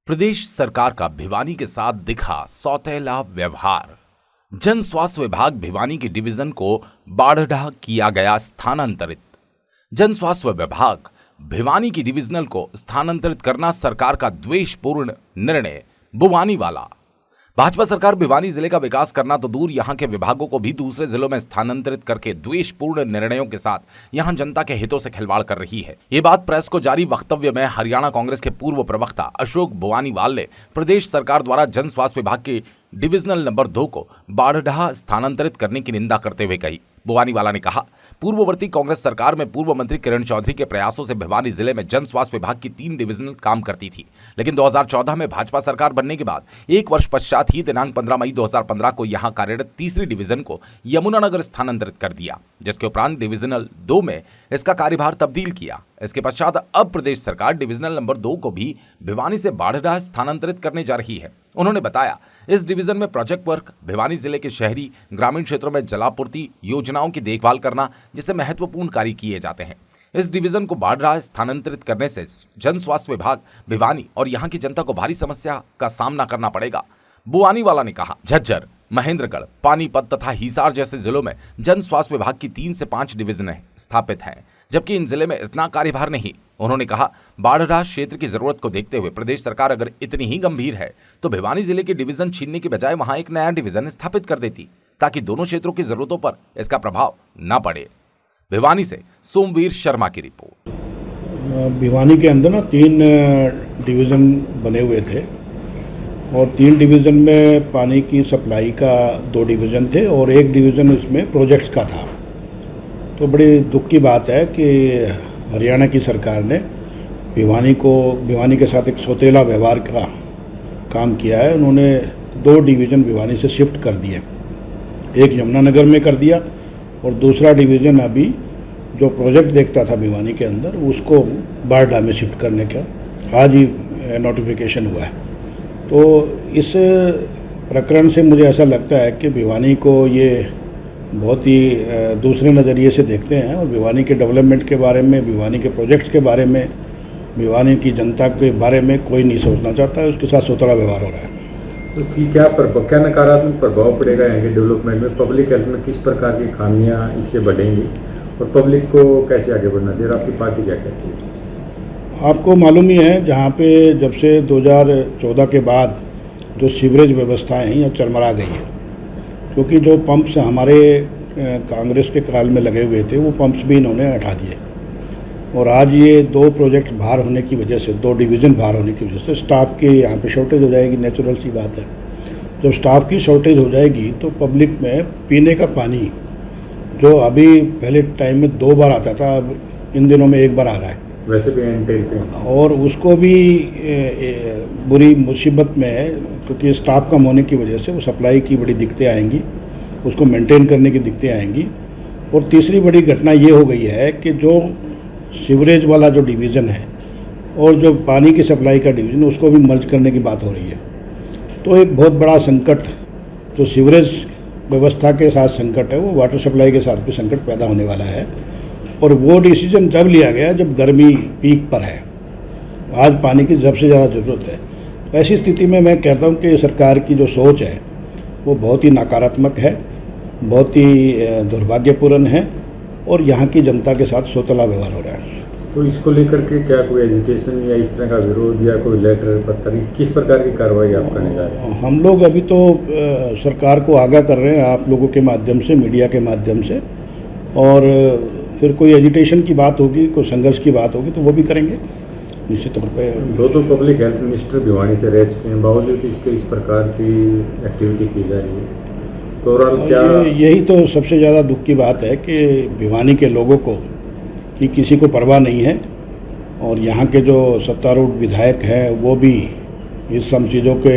प्रदेश सरकार का भिवानी के साथ दिखा सौतेला व्यवहार। जन स्वास्थ्य विभाग भिवानी की डिवीजन को बाढ़ किया गया स्थानांतरित। जन स्वास्थ्य विभाग भिवानी की डिविजनल को स्थानांतरित करना सरकार का द्वेषपूर्ण निर्णय। बुवानीवाला। भाजपा सरकार भिवानी जिले का विकास करना तो दूर, यहां के विभागों को भी दूसरे जिलों में स्थानांतरित करके द्वेषपूर्ण निर्णयों के साथ यहां जनता के हितों से खिलवाड़ कर रही है। ये बात प्रेस को जारी वक्तव्य में हरियाणा कांग्रेस के पूर्व प्रवक्ता अशोक बुवानीवाल ने प्रदेश सरकार द्वारा जन स्वास्थ्य विभाग की डिविजनल नंबर 2 को बाढ़ स्थानांतरित करने की निंदा करते हुए कही। बुवानीवाला ने कहा, पूर्ववर्ती कांग्रेस सरकार में पूर्व मंत्री किरण चौधरी के प्रयासों से भिवानी जिले में जन स्वास्थ्य विभाग की 3 डिविजनल काम करती थी, लेकिन 2014 में भाजपा सरकार बनने के बाद एक वर्ष पश्चात ही दिनांक 15 मई 2015 को यहां कार्यरत तीसरी डिवीजन को यमुनानगर स्थानांतरित कर दिया, जिसके उपरांत डिविजनल 2 में इसका कार्यभार तब्दील किया। इसके पश्चात अब प्रदेश सरकार डिविजनल नंबर 2 को भी भिवानी से बाढ़ स्थानांतरित करने जा रही है। उन्होंने बताया, इस डिवीजन में प्रोजेक्ट वर्क भिवानी जिले के शहरी ग्रामीण क्षेत्रों में जलापूर्ति योजनाओं की देखभाल करना जैसे महत्वपूर्ण कार्य किए जाते हैं। इस डिवीजन को बाढ़ स्थानांतरित करने से जन स्वास्थ्य विभाग भिवानी और यहां की जनता को भारी समस्या का सामना करना पड़ेगा। बुवानीवाला ने कहा, झज्जर, महेंद्रगढ़, पानीपत तथा हिसार जैसे जिलों में जन स्वास्थ्य विभाग की 3 से 5 डिवीजनें स्थापित हैं, जबकि इन जिले में इतना कार्यभार नहीं। उन्होंने कहा, बाढ़ क्षेत्र की जरूरत को देखते हुए प्रदेश सरकार अगर इतनी ही गंभीर है तो भिवानी जिले के डिवीजन छीनने की बजाय वहां एक नया डिवीजन स्थापित कर देती, ताकि दोनों क्षेत्रों की जरूरतों पर इसका प्रभाव न पड़े। भिवानी से सोमवीर शर्मा की रिपोर्ट। भिवानी के अंदर ना 3 डिवीज़न बने हुए थे और 3 डिवीज़न में पानी की सप्लाई का 2 डिवीज़न थे और 1 डिवीज़न उसमें प्रोजेक्ट्स का था। तो बड़ी दुख की बात है कि हरियाणा की सरकार ने भिवानी के साथ एक सौतेला व्यवहार का काम किया है। उन्होंने 2 डिवीज़न भिवानी से शिफ्ट कर दिए, एक यमुनानगर में कर दिया और दूसरा डिवीज़न अभी जो प्रोजेक्ट देखता था भिवानी के अंदर उसको बाढ़ में शिफ्ट करने का आज ही नोटिफिकेशन हुआ है। तो इस प्रकरण से मुझे ऐसा लगता है कि भिवानी को ये बहुत ही दूसरे नज़रिए से देखते हैं और भिवानी के डेवलपमेंट के बारे में, भिवानी के प्रोजेक्ट्स के बारे में, भिवानी की जनता के बारे में कोई नहीं सोचना चाहता है। उसके साथ सौतेला व्यवहार हो रहा है। तो क्या नकारात्मक प्रभाव पड़ेगा यहाँ के डेवलपमेंट में? पब्लिक हेल्थ में किस प्रकार की खामियाँ इससे बढ़ेंगी और पब्लिक को कैसे आगे बढ़ना चाहिए? आपकी पार्टी क्या कहती है? आपको मालूम ही है, जहाँ पे जब से 2014 के बाद जो सीवरेज व्यवस्थाएं हैं यहाँ चरमरा गई है, क्योंकि जो पंप्स हमारे कांग्रेस के काल में लगे हुए थे वो पंप्स भी इन्होंने हटा दिए और आज ये 2 प्रोजेक्ट बाहर होने की वजह से, 2 डिवीज़न बाहर होने की वजह से स्टाफ की यहाँ पे शॉर्टेज हो जाएगी। नेचुरल सी बात है, जब स्टाफ की शॉर्टेज हो जाएगी तो पब्लिक में पीने का पानी जो अभी पहले टाइम में 2 बार आता था, अब इन दिनों में 1 बार आ रहा है, वैसे भी और उसको भी बुरी मुसीबत में है, क्योंकि स्टाफ कम होने की वजह से वो सप्लाई की बड़ी दिक्कतें आएंगी, उसको मेंटेन करने की दिक्कतें आएंगी। और तीसरी बड़ी घटना ये हो गई है कि जो सीवरेज वाला जो डिवीज़न है और जो पानी की सप्लाई का डिवीज़न, उसको भी मर्ज करने की बात हो रही है। तो एक बहुत बड़ा संकट जो सीवरेज व्यवस्था के साथ संकट है, वो वाटर सप्लाई के साथ भी संकट पैदा होने वाला है। और वो डिसीजन जब लिया गया जब गर्मी पीक पर है, आज पानी की सबसे ज़्यादा ज़रूरत है। ऐसी स्थिति में मैं कहता हूँ कि सरकार की जो सोच है वो बहुत ही नकारात्मक है, बहुत ही दुर्भाग्यपूर्ण है और यहाँ की जनता के साथ सौतेला व्यवहार हो रहा है। तो इसको लेकर के क्या कोई एजिटेशन या इस तरह का विरोध या कोई लेटर पत्र, किस प्रकार की कार्रवाई आप करने जा रहे हैं? हम लोग अभी तो सरकार को आगाह कर रहे हैं आप लोगों के माध्यम से, मीडिया के माध्यम से, और फिर कोई एजिटेशन की बात होगी, कोई संघर्ष की बात होगी तो वो भी करेंगे निश्चित तौर पर। दो पब्लिक हेल्थ मिनिस्टर भिवानी से रह चुके हैं, बावजूद इसके इस प्रकार की एक्टिविटी की जा रही है, तो क्या यही तो सबसे ज़्यादा दुख की बात है कि भिवानी के लोगों को कि किसी को परवाह नहीं है और यहाँ के जो सत्तारूढ़ विधायक हैं वो भी इस सब चीज़ों के